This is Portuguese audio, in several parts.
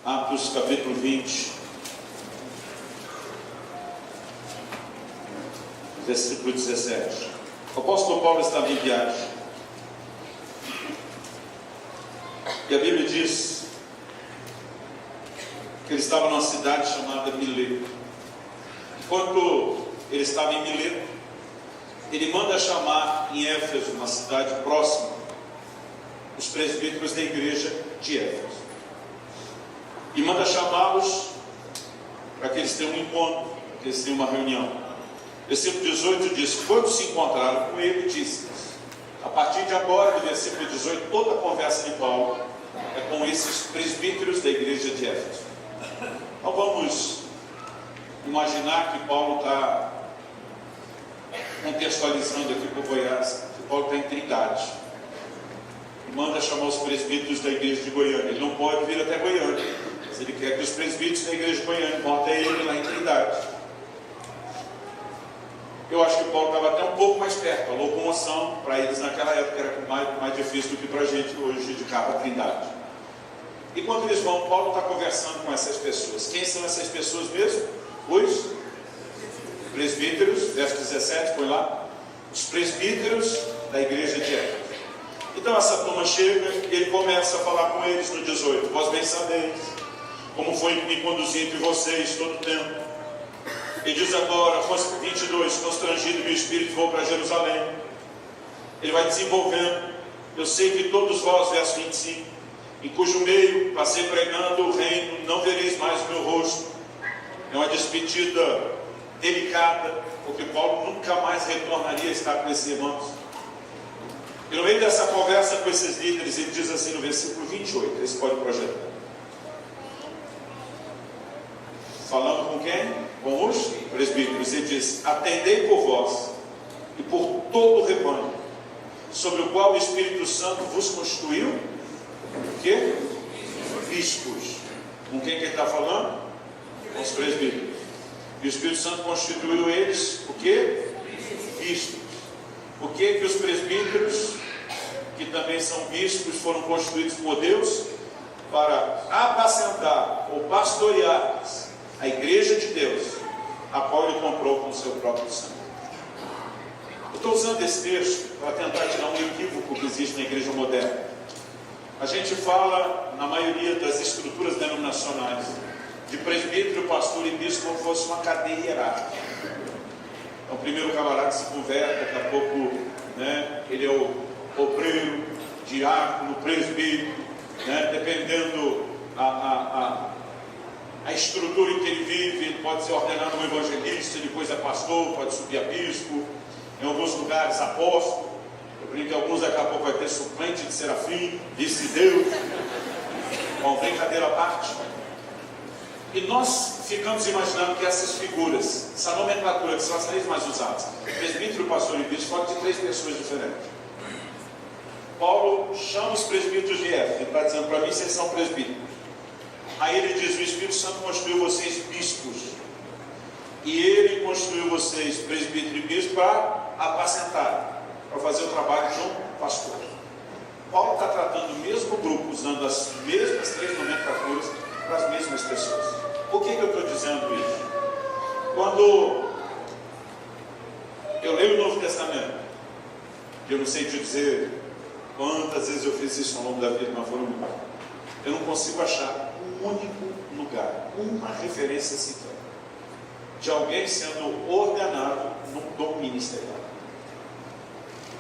Atos capítulo 20, versículo 17. O apóstolo Paulo estava em viagem. E a Bíblia diz que ele estava numa cidade chamada Mileto. Enquanto ele estava em Mileto, ele manda chamar em Éfeso, uma cidade próxima, os presbíteros da igreja de Éfeso. E manda chamá-los para que eles tenham um encontro, para que eles tenham uma reunião. Versículo 18 diz: quando se encontraram com ele, disse-lhes. A partir de agora, do versículo 18, toda a conversa de Paulo é com esses presbíteros da igreja de Éfeso. Então vamos imaginar que Paulo está contextualizando aqui para o Goiás, que Paulo está em Trindade. E manda chamar os presbíteros da igreja de Goiânia. Ele não pode vir até Goiânia, mas ele quer que os presbíteros da igreja de Goiânia vão até ele lá em Trindade. Eu acho que Paulo estava até um pouco mais perto. A locomoção para eles naquela época era mais difícil do que para a gente hoje de cá para Trindade. E quando eles vão, Paulo está conversando com essas pessoas. Quem são essas pessoas mesmo? Os presbíteros, verso 17, põe lá. Os presbíteros da igreja de Éfeso. Então essa turma chega e ele começa a falar com eles no 18. Vós bem sabeis como foi que me conduzi entre vocês todo o tempo. Ele diz agora, 22, constrangido do Espírito, vou para Jerusalém. Ele vai desenvolvendo. Eu sei que todos vós, verso 25, em cujo meio passei pregando o reino, não vereis mais o meu rosto. É uma despedida delicada, porque Paulo nunca mais retornaria a estar com esses irmãos. E no meio dessa conversa com esses líderes, ele diz assim no versículo 28, esse pode projetar. Falando com quem? Com os presbíteros. Ele diz: atendei por vós e por todo o rebanho, sobre o qual o Espírito Santo vos constituiu, o quê? Bispos. Com quem que ele está falando? Com os presbíteros. E o Espírito Santo constituiu eles, o quê? Bispos. Por que os presbíteros, que também são bispos, foram constituídos por Deus? Para apacentar ou pastorear a igreja de Deus, a qual ele comprou com o seu próprio sangue. Eu estou usando esse texto para tentar tirar um equívoco que existe na igreja moderna. A gente fala, na maioria das estruturas denominacionais, de presbítero, pastor e bispo como fosse uma cadeia hierárquica. Então, primeiro o camarada se converte, daqui a pouco, né, ele é o obreiro, diácono, presbítero, né, dependendo a estrutura em que ele vive, ele pode ser ordenado um evangelista, depois é pastor, pode subir a bispo, em alguns lugares apóstolo. Eu brinco que alguns daqui a pouco vai ter suplente de serafim, disse Deus. Bom, brincadeira à parte. E nós ficamos imaginando que essas figuras, essa nomenclatura, que são as três mais usadas, presbítero, pastor e bispo, falam de três pessoas diferentes. Paulo chama os presbíteros de Éfeso, ele está dizendo para mim, vocês são presbíteros. Aí ele diz: o Espírito Santo constituiu vocês bispos, e ele constituiu vocês presbítero e bispo para apacentar, para fazer o trabalho de um pastor. Paulo está tratando o mesmo grupo, usando as mesmas três nomenclaturas para as mesmas pessoas. Por que eu estou dizendo isso? Quando eu leio o Novo Testamento, eu não sei te dizer quantas vezes eu fiz isso ao longo da vida, mas foram muitas. Eu não consigo achar um único lugar, uma referência sequer, de alguém sendo ordenado num dom ministerial.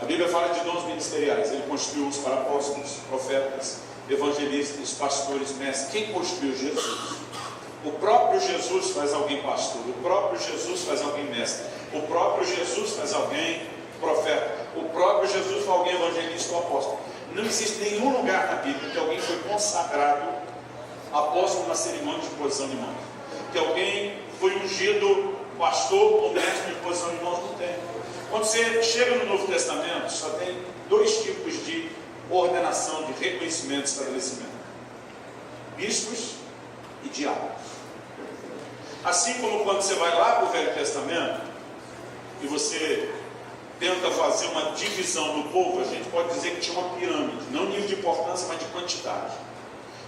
A Bíblia fala de dons ministeriais. Ele constituiu uns para apóstolos, profetas, evangelistas, pastores, mestres. Quem constituiu? Jesus. O próprio Jesus faz alguém pastor, o próprio Jesus faz alguém mestre, o próprio Jesus faz alguém profeta, o próprio Jesus faz alguém evangelista ou apóstolo. Não existe nenhum lugar na Bíblia que alguém foi consagrado apóstolo na cerimônia de imposição de mãos, que alguém foi ungido pastor ou mestre de imposição de mãos. Não tem. Quando você chega no Novo Testamento, só tem dois tipos de ordenação, de reconhecimento e estabelecimento: bispos e diáconos. Assim como quando você vai lá para o Velho Testamento e você tenta fazer uma divisão do povo, a gente pode dizer que tinha uma pirâmide, não nível de importância, mas de quantidade.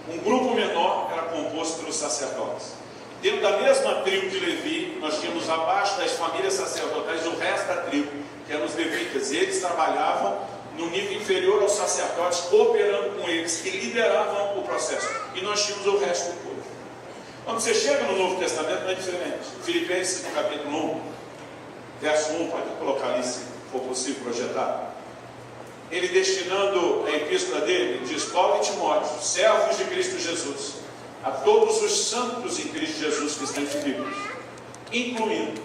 Um grupo menor era composto pelos sacerdotes. Dentro da mesma tribo de Levi, nós tínhamos abaixo das famílias sacerdotais o resto da tribo, que eram os levitas. E eles trabalhavam no nível inferior aos sacerdotes, cooperando com eles, que lideravam o processo. E nós tínhamos o resto do povo. Quando você chega no Novo Testamento, não é diferente. Filipenses, no capítulo 1, verso 1, pode colocar ali, se for possível projetar. Ele, destinando a epístola dele, diz: Paulo e Timóteo, servos de Cristo Jesus, a todos os santos em Cristo Jesus que estão em Filipos, incluindo,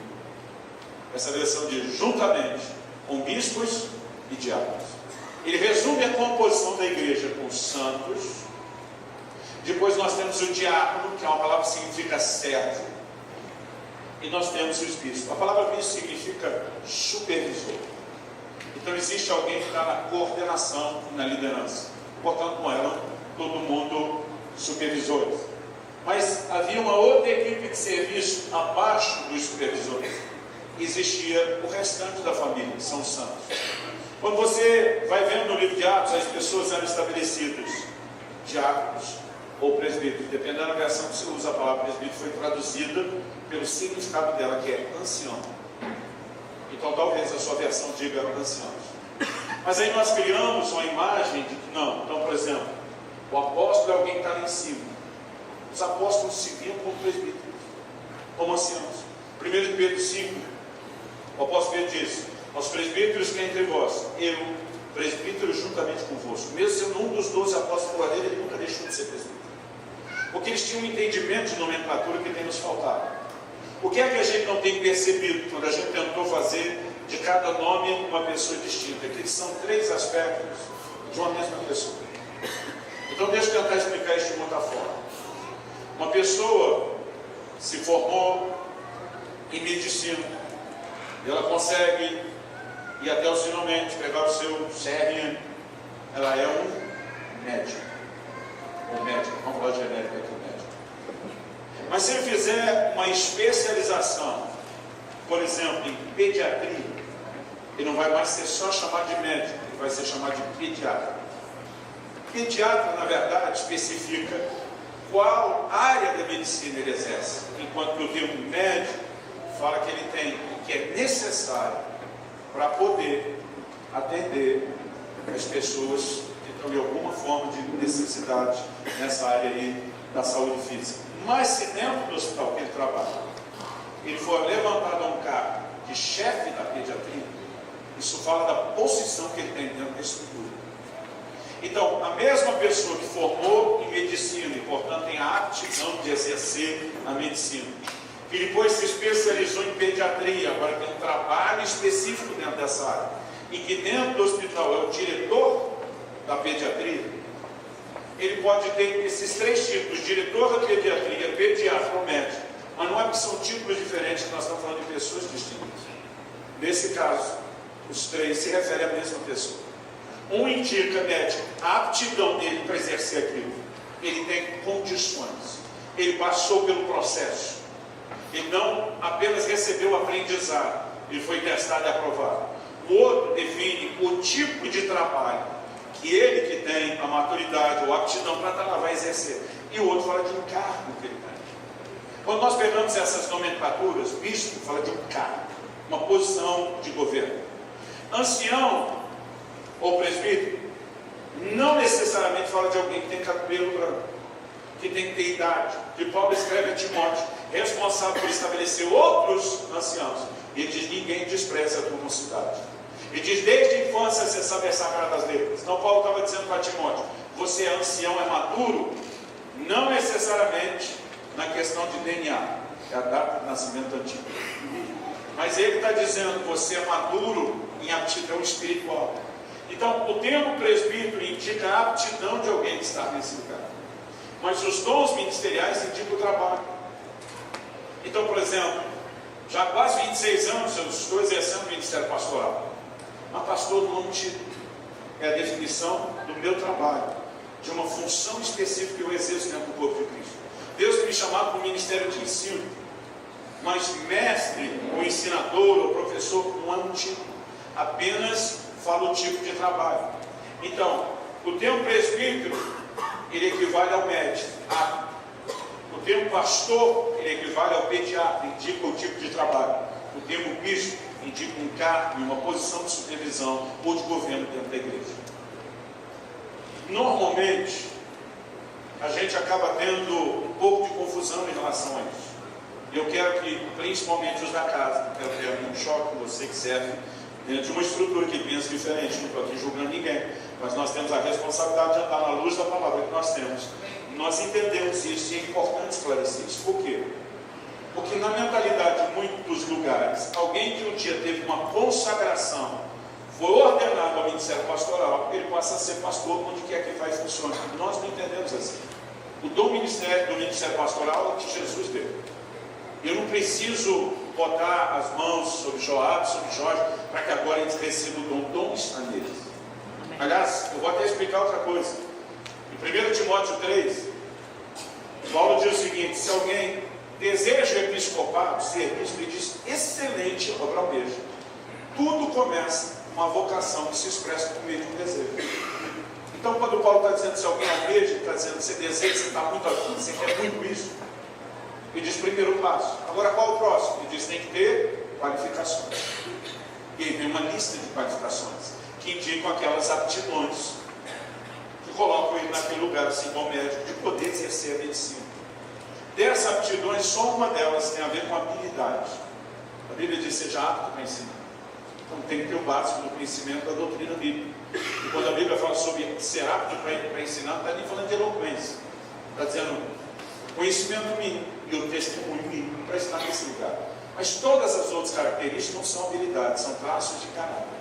essa versão diz, juntamente com bispos e diáconos. Ele resume a composição da igreja com os santos. Depois nós temos o diácono, que é uma palavra que significa servo, e nós temos os bispos. A palavra bispo significa supervisor. Então existe alguém que está na coordenação e na liderança. Portanto, não eram todo mundo supervisores. Mas havia uma outra equipe de serviço abaixo dos supervisores. Existia o restante da família, que são os santos. Quando você vai vendo no livro de Atos, as pessoas eram estabelecidas diáconos ou presbíteros. Dependendo da versão que você usa, a palavra presbítero foi traduzida pelo significado dela, que é ancião. Então talvez a sua versão diga anciãos. Mas aí nós criamos uma imagem de que não. Então, por exemplo, o apóstolo é alguém que está lá em cima. Os apóstolos se viam como presbíteros, como anciãos. 1 Pedro 5, o apóstolo Pedro diz: aos presbíteros que é entre vós, eu, presbítero, juntamente convosco. Mesmo sendo um dos 12 apóstolos por dele, ele nunca deixou de ser presbítero. Porque eles tinham um entendimento de nomenclatura que tem nos faltado. O que é que a gente não tem percebido quando a gente tentou fazer de cada nome uma pessoa distinta? Que são 3 aspectos de uma mesma pessoa. Então deixa eu tentar explicar isso de outra forma. Uma pessoa se formou em medicina, ela consegue ir até o ensino médio, pegar o seu CRM, ela é um médico, ou médico, vamos falar de genérico aqui, médico. Mas se ele fizer uma especialização, por exemplo, em pediatria, ele não vai mais ser só chamado de médico, ele vai ser chamado de pediatra. Pediatra, na verdade, especifica qual área da medicina ele exerce, enquanto que o termo médico fala que ele tem o que é necessário para poder atender as pessoas que estão de alguma forma de necessidade nessa área aí da saúde física. Mas se dentro do hospital que ele trabalha, ele for levantado a um cargo de chefe da pediatria, isso fala da posição que ele tem dentro da estrutura. Então, a mesma pessoa que formou em medicina e, portanto, tem a aptidão de exercer a medicina, que depois se especializou em pediatria, agora tem um trabalho específico dentro dessa área, e que dentro do hospital é o diretor da pediatria, ele pode ter esses 3 títulos: diretor da pediatria, pediatra ou médico. Mas não é que são títulos diferentes, que nós estamos falando de pessoas distintas. Nesse caso, os 3 se referem à mesma pessoa. Um indica, médico, a aptidão dele para exercer aquilo. Ele tem condições. Ele passou pelo processo. Ele não apenas recebeu o aprendizado, ele foi testado e aprovado. O outro define o tipo de trabalho que ele que tem a maturidade ou a aptidão para estar lá vai exercer. E o outro fala de um cargo que ele tem. Quando nós pegamos essas nomenclaturas, bispo fala de um cargo, uma posição de governo. Ancião ou presbítero não necessariamente fala de alguém que tem cabelo branco, que tem que ter idade. Que Paulo escreve a Timóteo, responsável por estabelecer outros anciãos. E ele diz: ninguém despreza a tua mocidade. Ele diz: desde a infância você sabe as sagradas letras. Então Paulo estava dizendo para Timóteo: você é ancião, é maduro, não necessariamente na questão de DNA, é a data de nascimento antigo, mas ele está dizendo: você é maduro em aptidão espiritual. Então o termo presbítero indica a aptidão de alguém que está nesse lugar, mas os dons ministeriais indicam o trabalho. Então, por exemplo, já há quase 26 anos eu estou exercendo o ministério pastoral. Mas pastor não é um título, é a definição do meu trabalho, de uma função específica que eu exerço dentro do corpo de Cristo. Deus tem me chamado para o ministério de ensino, mas mestre, ou ensinador, ou professor, não é um título, apenas fala o tipo de trabalho. Então, o termo presbítero, ele equivale equivale ao médico. O termo pastor, ele equivale ao pediatra, indica o tipo de trabalho. O termo bispo indica um cargo, uma posição de supervisão ou de governo dentro da igreja. Normalmente, a gente acaba tendo um pouco de confusão em relação a isso. E eu quero que, principalmente os da casa, eu quero ter um choque com você que serve dentro de uma estrutura que pensa diferente. Não estou aqui julgando ninguém, mas nós temos a responsabilidade de andar na luz da palavra que nós temos. Nós entendemos isso e é importante esclarecer isso. Por quê? Porque na mentalidade de muitos lugares, alguém que um dia teve uma consagração, foi ordenado ao ministério pastoral, ele passa a ser pastor onde quer que vai funcionar. Nós não entendemos assim. O dom do ministério pastoral é que Jesus deu. Eu não preciso botar as mãos sobre Joab, sobre Jorge, para que agora eles recebam o dom. O dom está neles. Aliás, eu vou até explicar outra coisa. Em 1 Timóteo 3, Paulo diz o seguinte: se alguém deseja o episcopado, ser bispo, ele diz: excelente obra almeja. Tudo começa com uma vocação que se expressa por meio de um desejo. Então, quando Paulo está dizendo se alguém almeja, ele está dizendo você deseja, você está muito afim, você quer muito isso. Ele diz primeiro passo. Agora qual o próximo? Ele diz tem que ter qualificações. E aí vem uma lista de qualificações que indicam aquelas aptidões que colocam ele naquele lugar, assim, como médico, de poder exercer a medicina. Dessas aptidões, só uma delas tem a ver com habilidade. A Bíblia diz seja apto para ensinar. Então tem que ter o básico do conhecimento da doutrina bíblica. E quando a Bíblia fala sobre ser apto para ensinar, não está nem falando de eloquência. Está dizendo conhecimento mínimo e o testemunho mínimo para estar nesse lugar. Mas todas as outras características não são habilidades, são traços de caráter.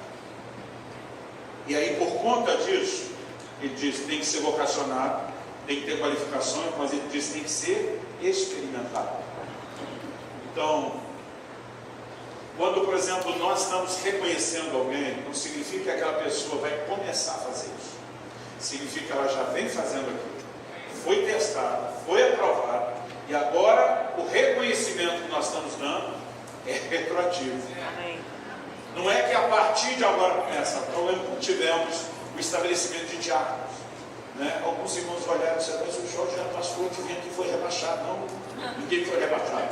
E aí, por conta disso, ele diz tem que ser vocacionado, tem que ter qualificações, mas ele diz tem que ser experimentado. Então, quando, por exemplo, nós estamos reconhecendo alguém, não significa que aquela pessoa vai começar a fazer isso. Significa que ela já vem fazendo aquilo. Foi testada, foi aprovada, e agora o reconhecimento que nós estamos dando é retroativo. Não é que a partir de agora começa. Então, tivemos o estabelecimento de diáconos. Né? Alguns irmãos olharam e disseram, mas o Jorge era pastor que vinha que foi rebaixado. Não, ninguém foi rebaixado.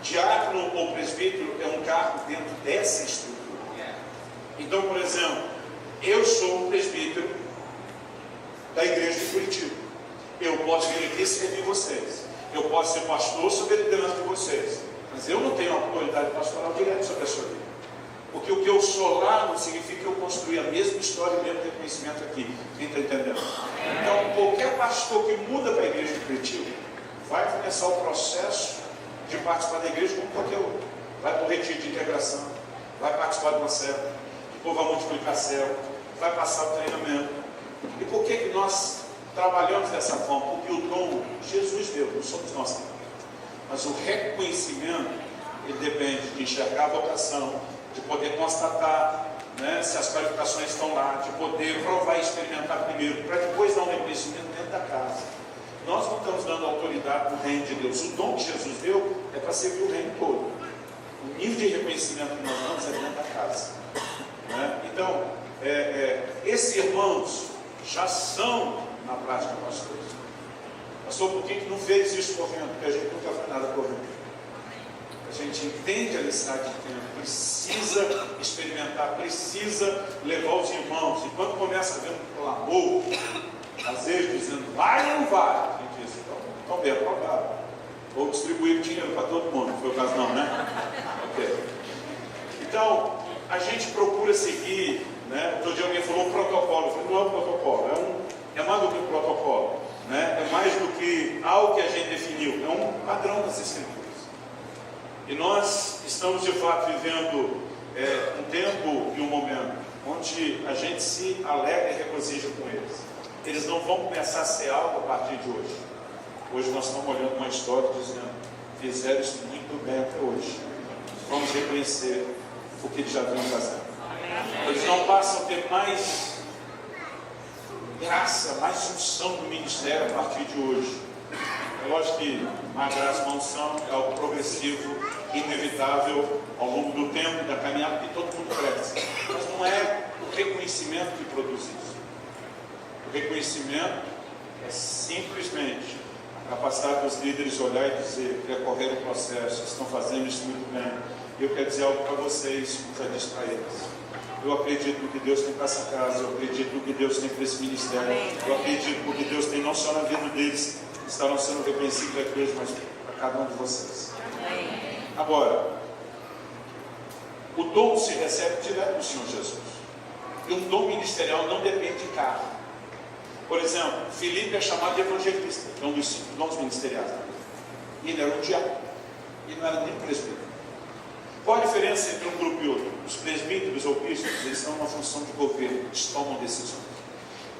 Diácono ou presbítero é um cargo dentro dessa estrutura. Então, por exemplo, eu sou um presbítero da igreja de Curitiba. Eu posso vir aqui servir vocês. Eu posso ser pastor sob a liderança de vocês. Mas eu não tenho autoridade pastoral direta sobre a sua vida. Porque o que eu sou lá não significa que eu construí a mesma história e o mesmo reconhecimento aqui. Quem está entendendo? Então, qualquer pastor que muda para a igreja de Curitiba vai começar o processo de participar da igreja como qualquer outro. Vai para o retiro de integração, vai participar de uma célula, depois vai multiplicar a célula, vai passar o treinamento. E por que nós trabalhamos dessa forma? Porque o dom Jesus deu, não somos nós. Mas o reconhecimento, ele depende de enxergar a vocação, de poder constatar, né, se as qualificações estão lá, de poder provar e experimentar primeiro, para depois dar um reconhecimento dentro da casa. Nós não estamos dando autoridade para o reino de Deus. O dom que Jesus deu é para servir o reino todo. O nível de reconhecimento que nós damos é dentro da casa. Né? Então, esses irmãos já são, na prática, pastores. Pastor, por que não fez isso correndo? Porque a gente nunca faz nada correndo. A gente entende a necessidade de tempo, precisa experimentar, precisa levar os irmãos. E quando começa a ver um clamor, às vezes dizendo, vai ou não vai? A gente diz, então bem aprovado. Ou distribuir dinheiro para todo mundo. Não foi o caso não, né? Ok. Então, a gente procura seguir, né? Outro dia alguém falou um protocolo. Eu falei, não é um protocolo, é mais do que um protocolo. Né? É mais do que algo que a gente definiu. É um padrão das Escrituras. E nós estamos de fato vivendo um tempo e um momento onde a gente se alegra e regozija com eles. Eles não vão começar a ser algo a partir de hoje. Hoje nós estamos olhando uma história dizendo, fizeram isso muito bem até hoje. Vamos reconhecer o que eles já vinham fazendo. Eles não passam a ter mais graça, mais unção do ministério a partir de hoje. É lógico que uma graça, uma unção é algo progressivo, inevitável ao longo do tempo, da caminhada, que todo mundo cresce. Mas não é o reconhecimento que produz isso. O reconhecimento é simplesmente a capacidade dos líderes olhar e dizer, percorrer o processo, estão fazendo isso muito bem. E eu quero dizer algo para vocês, como já disse para eles. Eu acredito no que Deus tem para essa casa, eu acredito no que Deus tem para esse ministério, eu acredito no que Deus tem não só na vida deles, que estarão sendo reconhecidos aqui hoje, mas para cada um de vocês. Agora, o dom se recebe direto do Senhor Jesus. E um dom ministerial não depende de cargo. Por exemplo, Filipe é chamado de evangelista, é um dos 5 dons ministeriais. E ele era um diácono, e não era nem presbítero. Qual a diferença entre um grupo e outro? Os presbíteros ou bispos, eles são uma função de governo, eles tomam decisões.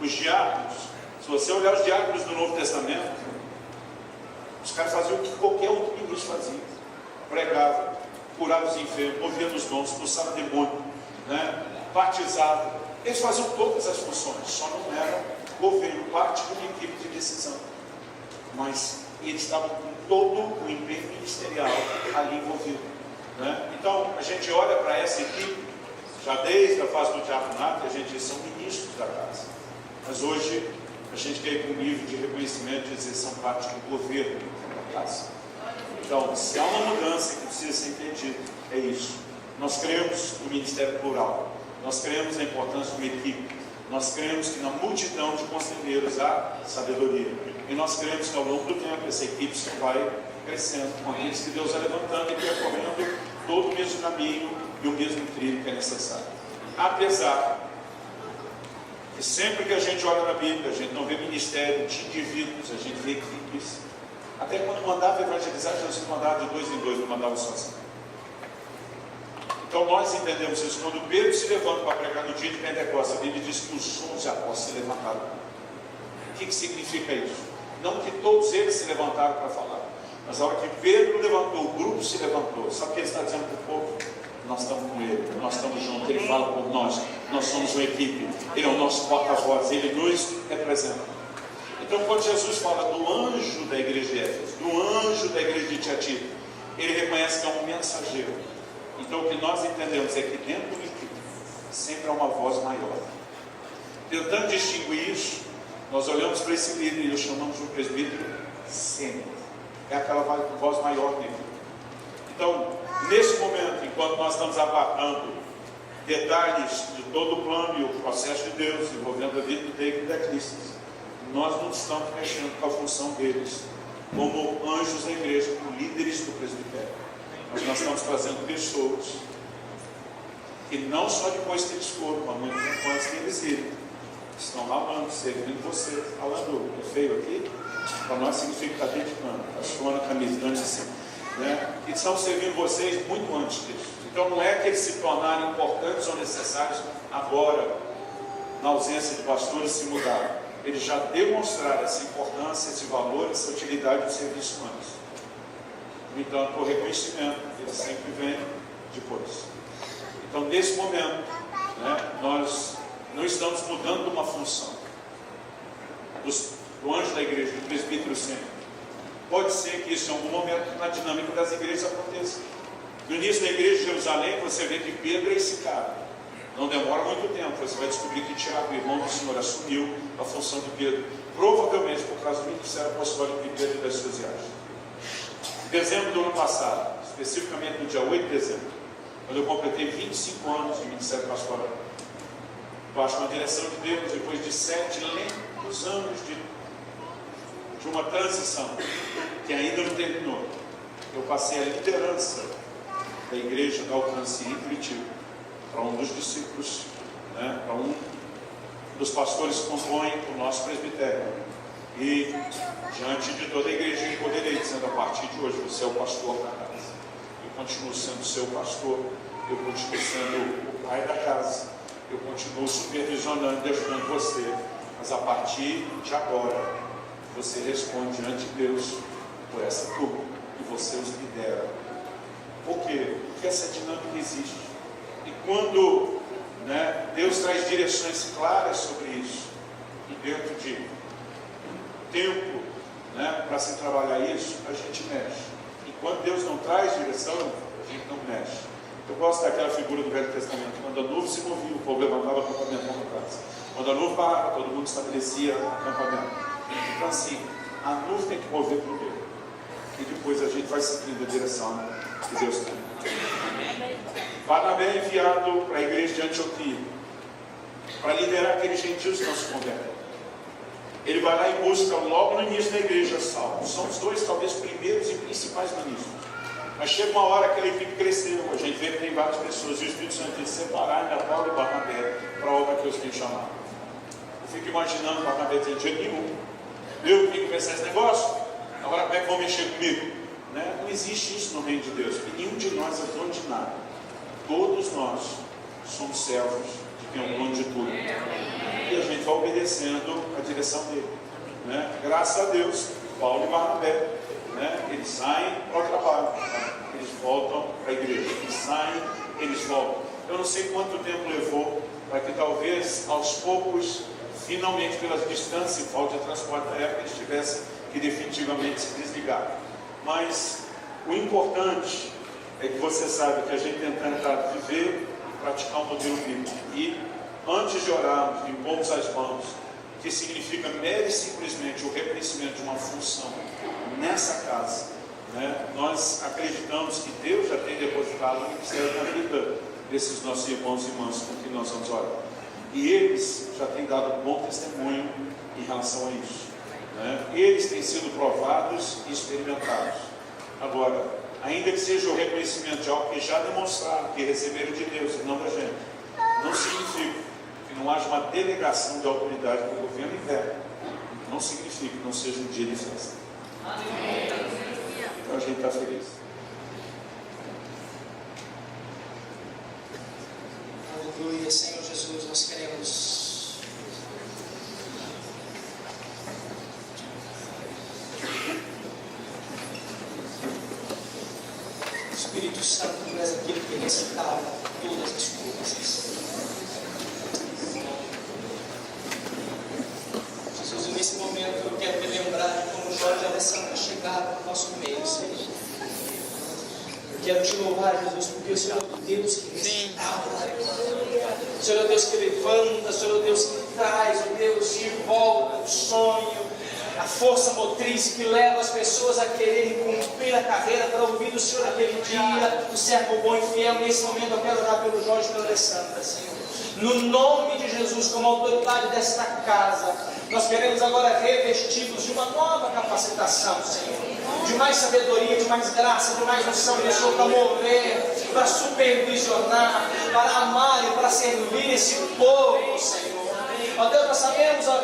Os diáconos, se você olhar os diáconos do Novo Testamento, os caras faziam o que qualquer outro ministro fazia. Pregavam, curavam os enfermos, moviam os dons, expulsavam demônio, batizavam. Eles faziam todas as funções, só não eram governo, parte de uma equipe de decisão. Mas eles estavam com todo o empenho ministerial ali envolvido. Então, a gente olha para essa equipe, já desde a fase do diaconato, a gente são ministros da casa. Mas hoje, a gente quer ir com um nível de reconhecimento de dizer são parte do governo da casa. Então, se há uma mudança que precisa ser entendida, é isso. Nós cremos no ministério plural. Nós cremos na importância de uma equipe. Nós cremos que na multidão de conselheiros há sabedoria. E nós cremos que ao longo do tempo essa equipe só vai crescendo com aqueles que Deus vai levantando e percorrendo todo o mesmo caminho e o mesmo trilho que é necessário. Apesar que sempre que a gente olha na Bíblia, a gente não vê ministério de indivíduos, a gente vê equipes. Até quando mandava evangelizar, Jesus mandava de 2 em 2, não mandava sozinho. Então nós entendemos isso. Quando Pedro se levanta para pregar no dia de Pentecostes, a Bíblia diz que os 11 apóstolos se levantaram. O que significa isso? Não que todos eles se levantaram para falar, mas a hora que Pedro levantou, o grupo se levantou. Sabe o que ele está dizendo para o povo? Nós estamos com ele, nós estamos juntos, ele fala por nós, nós somos uma equipe, ele é o nosso porta-voz, ele nos representa. Então quando Jesus fala do anjo da igreja de Éfeso, do anjo da igreja de Tiatira, ele reconhece que é um mensageiro. Então o que nós entendemos é que dentro de uma equipe sempre há uma voz maior. Tentando distinguir isso, nós olhamos para esse líder e o chamamos de um presbítero sênior. É aquela voz maior dele. Então, nesse momento, enquanto nós estamos aguardando detalhes de todo o plano e o processo de Deus envolvendo a vida do David e da Cristo, nós não estamos mexendo com a função deles como anjos da igreja, como líderes do presbitério. Mas nós estamos trazendo pessoas que não só depois que eles foram, mas muito tempo antes que eles irem, estão lavando, servindo você, falando, é feio aqui? Para nós significa estar dedicando, está suando a camisa, dando assim, e estão servindo vocês muito antes disso. Então não é que eles se tornaram importantes ou necessários agora, na ausência de pastores, se mudaram. Eles já demonstraram essa importância, esse valor, essa utilidade do serviço antes. No entanto, o reconhecimento, ele sempre vem depois. Então, nesse momento, nós não estamos mudando uma função do anjo da igreja, do presbítero sempre. Pode ser que isso em algum momento na dinâmica das igrejas aconteça. No início da igreja de Jerusalém, você vê que Pedro é esse cara. Não demora muito tempo, você vai descobrir que Tiago, o irmão do Senhor, assumiu a função de Pedro, provavelmente por causa do ministério apostólico de Pedro e das suas viagens. Em dezembro do ano passado, especificamente no dia 8 de dezembro, quando eu completei 25 anos de ministério pastoral, baixo uma direção de Deus, depois de 7 lentos anos de uma transição que ainda não terminou, eu passei a liderança da igreja da Alcance em Curitiba para um dos discípulos, para um dos pastores que compõem o nosso presbitério. E diante de toda a igreja eu poderei dizendo, a partir de hoje você é o pastor da casa. Eu continuo sendo seu pastor, eu continuo sendo o pai da casa, eu continuo supervisionando e ajudando você, mas a partir de agora você responde diante de Deus por essa turma e você os lidera. Por quê? Porque essa dinâmica existe. E quando Deus traz direções claras sobre isso, e dentro de tempo para se trabalhar isso, a gente mexe. E quando Deus não traz direção, a gente não mexe. Eu gosto daquela figura do Velho Testamento, quando a nuvem se movia, o povo levantava o acampamento na casa. Quando a nuvem parava, todo mundo estabelecia acampamento. Então assim, a nuvem tem que mover primeiro. E depois a gente vai seguindo a direção que Deus tem. Barnabé é enviado para a igreja de Antioquia, para liderar aqueles gentios que não se convertem. Ele vai lá e busca logo no início da igreja Saulo. São os dois, talvez, primeiros e principais ministros. Mas chega uma hora que aquela equipe cresceu. A gente vê que tem várias pessoas e o Espírito Santo tem que separar ainda Paulo e Barnabé para a obra que Deus tem chamado. Eu fico imaginando Barnabé tem dia nenhum. Eu tenho que pensar esse negócio. Agora como é que vão mexer comigo? Né? Não existe isso no reino de Deus. E nenhum de nós é dono de nada. Todos nós somos servos de quem é o dono de tudo. E a gente vai obedecendo a direção dele. Né? Graças a Deus, Paulo e Barnabé, né? Eles saem para o trabalho, né? Eles voltam para a igreja. Eles saem, eles voltam. Eu não sei quanto tempo levou para que talvez aos poucos, finalmente pelas distâncias e falta de transporte da época, eles tivessem que definitivamente se desligar. Mas o importante é que você saiba que a gente tenta tentar viver e praticar um modelo bíblico. E antes de orarmos, de impormos as mãos, que significa mere e simplesmente o reconhecimento de uma função nessa casa, né? Nós acreditamos que Deus já tem depositado um ministério na vida desses nossos irmãos e irmãs com quem nós vamos orar. E eles já têm dado um bom testemunho em relação a isso, né? Eles têm sido provados e experimentados. Agora, ainda que seja o reconhecimento de algo que já demonstraram que receberam de Deus e não da gente, não significa que não haja uma delegação de autoridade que o governo inverte. Não significa que não seja um dia de festa. Então a gente está feliz. Aleluia, Senhor Jesus, nós queremos Espírito Santo, tu és aquele que restaura todas as coisas. Jesus, nesse momento eu quero me lembrar de como Jorge Alessandro chegaram no nosso meio, Senhor. Eu quero te louvar, Jesus, porque o Senhor é o Deus que restaura. O Senhor é o Deus que levanta, o Senhor é o Deus que traz, o Deus que volta o sonho, a força motriz que leva as pessoas a quererem cumprir a carreira para ouvir do Senhor naquele dia, o servo bom e fiel. Nesse momento eu quero orar pelo Jorge e pela Alessandra, Senhor. No nome de Jesus, como autoridade desta casa, nós queremos agora revesti-los de uma nova capacitação, Senhor. De mais sabedoria, de mais graça, de mais unção de Senhor para mover, para supervisionar, para amar e para servir esse povo, Senhor. Ó Deus, nós sabemos a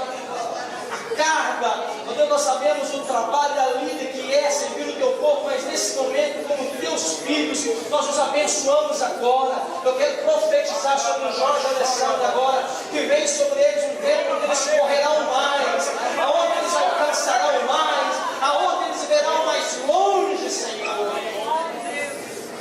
carga, ó Deus, nós sabemos o trabalho da líder que é servir o teu povo, mas nesse momento, como teus filhos, nós os abençoamos agora. Eu quero profetizar sobre o Jorge Alessandro agora, que vem sobre eles um tempo onde eles correrão mais, aonde eles alcançarão mais, aonde eles verão mais longe, Senhor.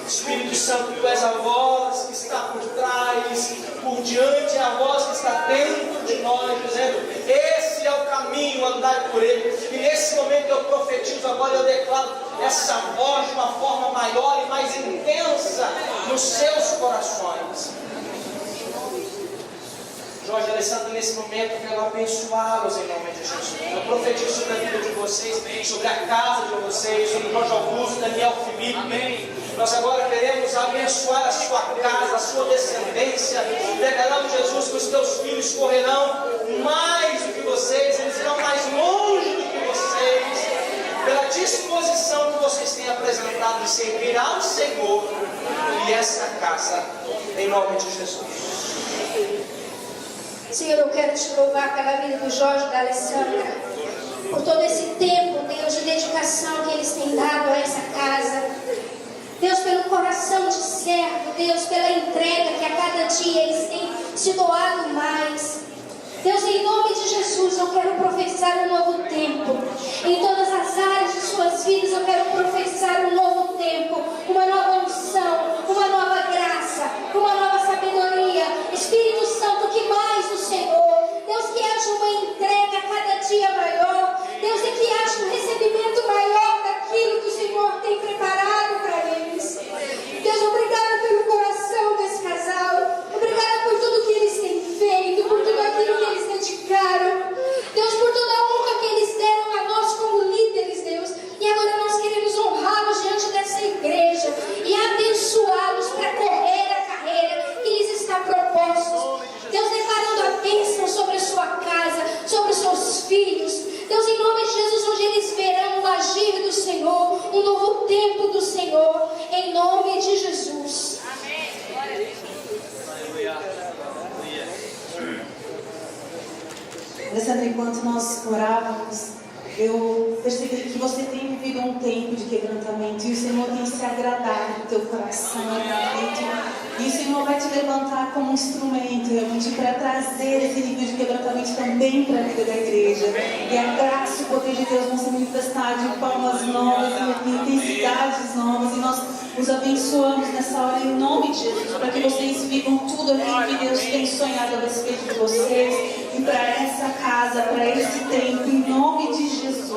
Espírito Santo, tu és a voz que está por trás, por diante, é a voz que está dentro de nós, dizendo: esse é o caminho, andai por ele. E nesse momento eu profetizo agora, eu declaro essa voz de uma forma maior e mais intensa nos seus corações. Jorge Alessandro, nesse momento eu quero abençoá-los em nome de Jesus. Eu profetizo sobre a vida de vocês, sobre a casa de vocês, sobre Jorge Augusto, Daniel, Felipe. Amém. Nós agora queremos abençoar a sua casa, a sua descendência. Declaramos, Jesus, que os teus filhos correrão mais do que vocês, eles irão mais longe do que vocês, pela disposição que vocês têm apresentado de servir ao Senhor e esta casa, em nome de Jesus. Senhor, eu quero te louvar pela vida do Jorge e da Alessandra, por todo esse tempo, Deus, de dedicação que eles têm dado a essa casa. Deus, pelo coração de servo, Deus, pela entrega que a cada dia eles têm se doado mais. Deus, em nome de Jesus, eu quero profetizar um novo tempo. Em todas as áreas de suas vidas, eu quero profetizar um novo tempo, uma nova unção, uma nova graça, uma nova sabedoria. Espírito Santo, que mais do Senhor. Deus, que haja uma entrega a cada dia maior. Deus, e que haja um recebimento maior daquilo que o Senhor tem preparado para eles. Deus, obrigada pelo coração desse casal. Obrigada por tudo que eles têm feito, por tudo aquilo que eles dedicaram. Deus, por toda a honra que eles deram a um novo tempo do Senhor, em nome de Jesus. Amém. Glória a Deus. Alessandra, enquanto nós orávamos, eu percebi que você tem vivido um tempo de quebrantamento e o Senhor tem se agradado do teu coração, e o Senhor vai te levantar como um instrumento realmente para trazer esse nível de quebrantamento também para a vida da igreja. E a graça e o poder de Deus vão se manifestar de formas novas, de intensidades novas, e nós os abençoamos nessa hora em nome de Jesus, para que vocês vivam tudo aquilo que Deus tem sonhado a respeito de vocês e para essa casa, para esse tempo, em nome de Jesus.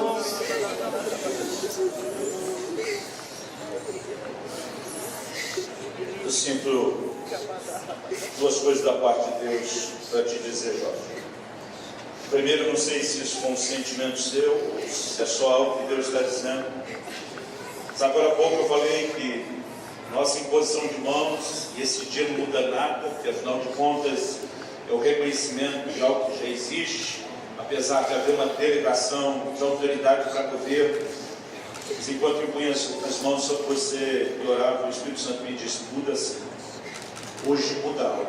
Eu sinto duas coisas da parte de Deus para te dizer, Jorge. Primeiro, não sei se isso foi um sentimento seu, ou se é só algo que Deus está dizendo. Mas agora há pouco eu falei que nossa imposição de mãos, e esse dia não muda nada, porque afinal de contas é o reconhecimento de algo que já existe, apesar de haver uma delegação de autoridade para governo. Mas enquanto eu punha as mãos sobre você e orava, o Espírito Santo me disse: muda assim. Hoje muda algo.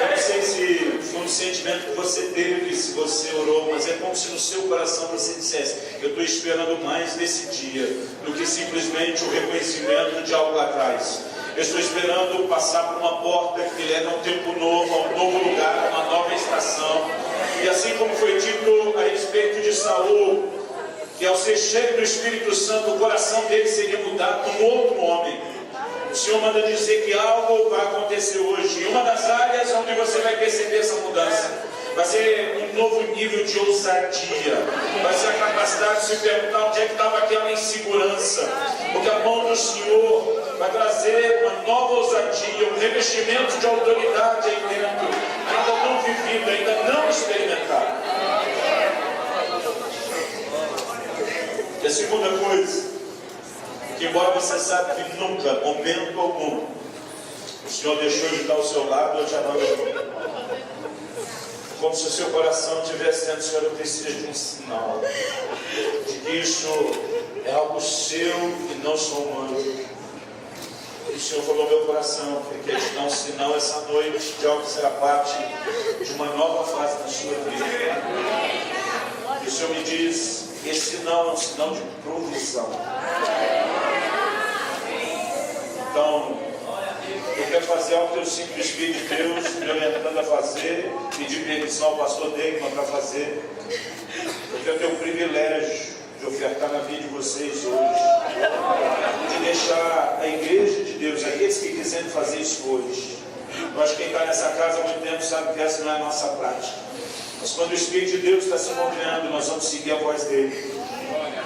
Eu não sei se foi um sentimento que você teve, se você orou, mas é como se no seu coração você dissesse: eu estou esperando mais desse dia do que simplesmente o reconhecimento de algo lá atrás. Eu estou esperando passar por uma porta que leva a um tempo novo, a um novo lugar, a uma nova estação. E assim como foi dito a respeito de Saul, que ao ser cheio do Espírito Santo, o coração dele seria mudado por um outro homem. O Senhor manda dizer que algo vai acontecer hoje. E uma das áreas onde você vai perceber essa mudança vai ser um novo nível de ousadia. Vai ser a capacidade de se perguntar onde é que estava aquela insegurança. Porque a mão do Senhor vai trazer uma nova ousadia, um revestimento de autoridade aí dentro, ainda não vivido, ainda não experimentado. E a segunda coisa, que embora você saiba que nunca, momento algum, o Senhor deixou de estar ao seu lado ou te abandonou. Como se o seu coração estivesse dizendo: Senhor, eu preciso de um sinal de que isso é algo seu e não sou humano. E o Senhor falou ao meu coração que Ele quer te dar um sinal essa noite de algo que será parte de uma nova fase na sua vida. E o Senhor me diz: esse sinal é um sinal de provisão. Então, eu quero fazer algo que eu sinto do Espírito de Deus me orientando a fazer, pedir permissão ao pastor Degman para fazer. Eu quero ter o privilégio de ofertar na vida de vocês hoje, de deixar a igreja de Deus, aqueles que quiserem fazer isso hoje. Eu acho que quem está nessa casa há muito tempo sabe que essa não é a nossa prática. Mas quando o Espírito de Deus está se movendo, nós vamos seguir a voz dele.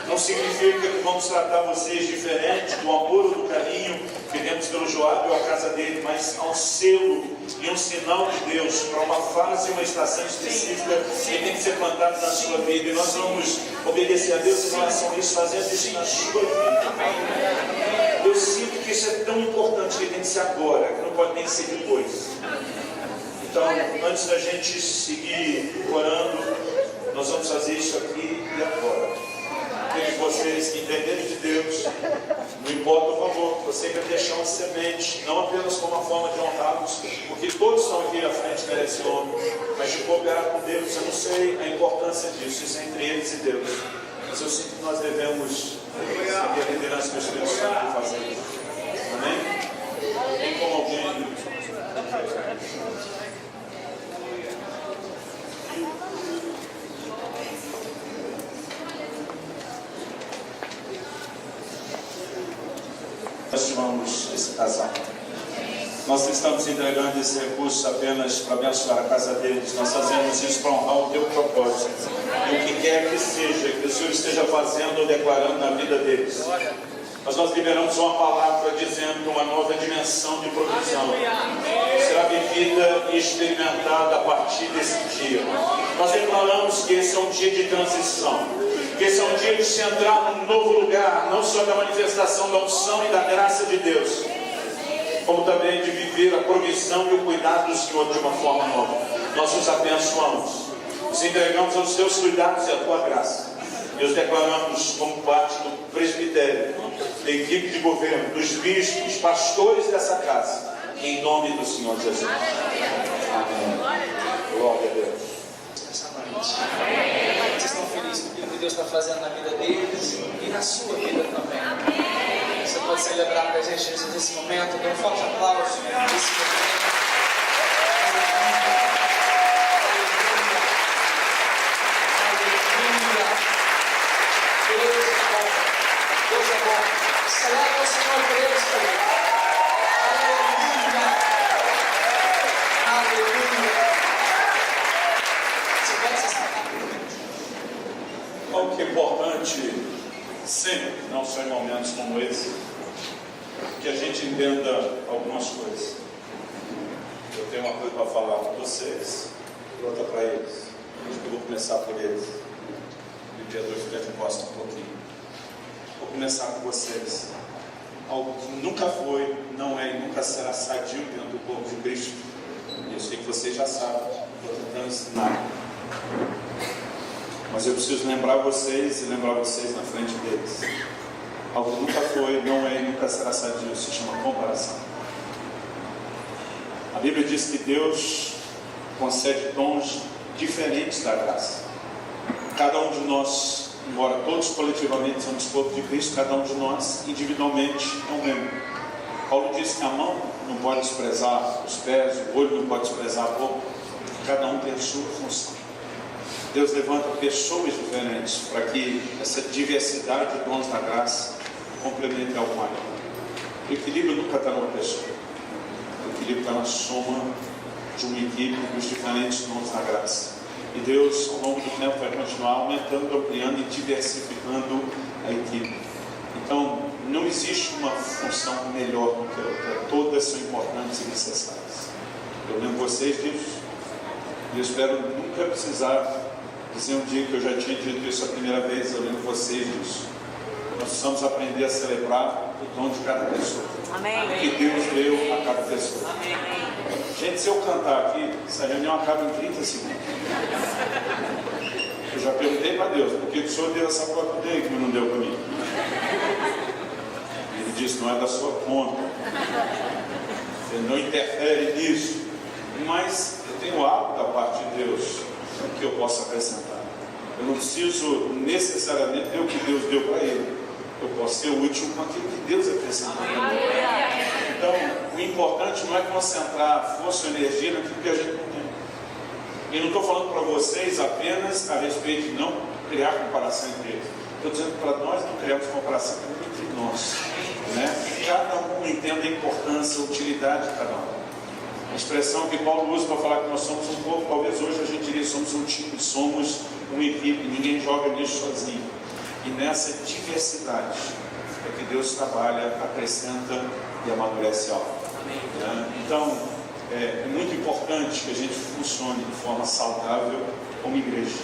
Não significa que vamos tratar vocês diferente do amor ou do carinho que temos pelo Joab ou a casa dele, mas há um selo e um sinal de Deus para uma fase e uma estação específica que tem que ser plantado na sua vida. E nós vamos obedecer a Deus em relação a isso, fazendo isso na sua vida. Eu sinto que isso é tão importante que tem que ser agora, que não pode nem ser depois. Então, antes da gente seguir orando, nós vamos fazer isso aqui e agora. Aqueles de vocês que entenderem de Deus, não importa o valor, você quer deixar uma semente, não apenas como uma forma de honrá-los, porque todos estão aqui à frente desse homem, mas de cooperar com Deus. Eu não sei a importância disso, isso é entre eles e Deus, mas eu sinto que nós devemos seguir a liderança do Espírito Santo para fazer isso. Amém? Tem como alguém? Nós chamamos esse casal. Nós estamos entregando esse recurso apenas para abençoar a casa deles. Nós fazemos isso para honrar o teu propósito. E o que quer que seja que o Senhor esteja fazendo ou declarando na vida deles. Mas nós liberamos uma palavra dizendo uma nova dimensão de provisão será vivida e experimentada a partir desse dia. Nós declaramos que esse é um dia de transição, que esse é um dia de se entrar num novo lugar, não só da manifestação da unção e da graça de Deus, como também de viver a provisão e o cuidado do Senhor de uma forma nova. Nós os abençoamos, nos entregamos aos teus cuidados e à tua graça. Nós declaramos como parte do presbitério, da equipe de governo, dos bispos, pastores dessa casa, em nome do Senhor Jesus. Amém. Glória a Deus. Essa noite. Vocês estão felizes com o que Deus está fazendo na vida deles e na sua vida também. Você pode celebrar com a gente nesse momento. Dê um forte aplauso nesse momento. Deus é bom. Celebra o Senhor por eles, aleluia. Aleluia. Você pode se sentar. Algo que é importante sempre, não só em momentos como esse, que a gente entenda algumas coisas. Eu tenho uma coisa para falar para vocês e outra para eles. Acho que eu vou começar por eles. E o dia 2 fica de costa um pouquinho. Vou começar com vocês. Algo que nunca foi, não é e nunca será sadio dentro do corpo de Cristo. E eu sei que vocês já sabem, estou tentando ensinar. Mas eu preciso lembrar vocês e lembrar vocês na frente deles. Algo que nunca foi, não é e nunca será sadio, se chama comparação. A Bíblia diz que Deus concede dons diferentes da graça. Cada um de nós, embora todos coletivamente somos corpo de Cristo, cada um de nós individualmente é um membro. Paulo diz que a mão não pode desprezar os pés, o olho não pode desprezar a boca. Cada um tem a sua função. Deus levanta pessoas diferentes para que essa diversidade de dons da graça complemente ao maior. O equilíbrio nunca está numa pessoa. O equilíbrio está na soma de uma equipe dos diferentes dons da graça. E Deus, ao longo do tempo, vai continuar aumentando, ampliando e diversificando a equipe. Então, não existe uma função melhor do que a outra. Todas são importantes e necessárias. Eu lembro vocês disso. E eu espero nunca precisar dizer um dia que eu já tinha dito isso a primeira vez. Eu lembro vocês disso. Nós precisamos aprender a celebrar o dom de cada pessoa. Amém. Que Deus deu a cada pessoa. Amém. Gente, se eu cantar aqui, essa reunião acaba em 30 segundos. Eu já perguntei para Deus, por que o Senhor deu essa conta dele que não deu para mim? Ele disse, não é da sua conta. Ele não interfere nisso. Mas eu tenho algo da parte de Deus que eu posso acrescentar. Eu não preciso necessariamente ter o que Deus deu para ele. Eu posso ser útil com aquilo que Deus acrescentou para mim. Então, o importante não é concentrar força ou energia naquilo que a gente não tem. E não estou falando para vocês apenas a respeito de não criar comparação entre eles. Estou dizendo para nós não criarmos comparação entre nós. Né? Cada um entenda a importância, a utilidade de cada um. A expressão que Paulo usa para falar que nós somos um povo, talvez hoje a gente diria que somos um time, somos uma equipe, ninguém joga nisso sozinho. E nessa diversidade é que Deus trabalha, acrescenta e amadurece algo. Então, é muito importante que a gente funcione de forma saudável como igreja.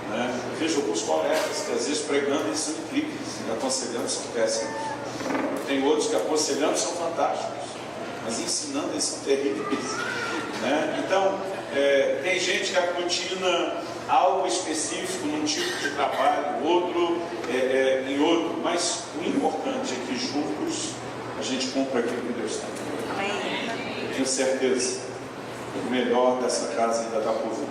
Eu vejo alguns colegas que às vezes pregando eles são incríveis, e aconselhando são péssimos. Tem outros que aconselhando são fantásticos, mas ensinando eles são terríveis. Então, tem gente que aglutina algo específico num tipo de trabalho, outro em outro, mas o importante é que juntos a gente cumpra aquilo que Deus tem. Tenho certeza que o melhor dessa casa ainda está por vir.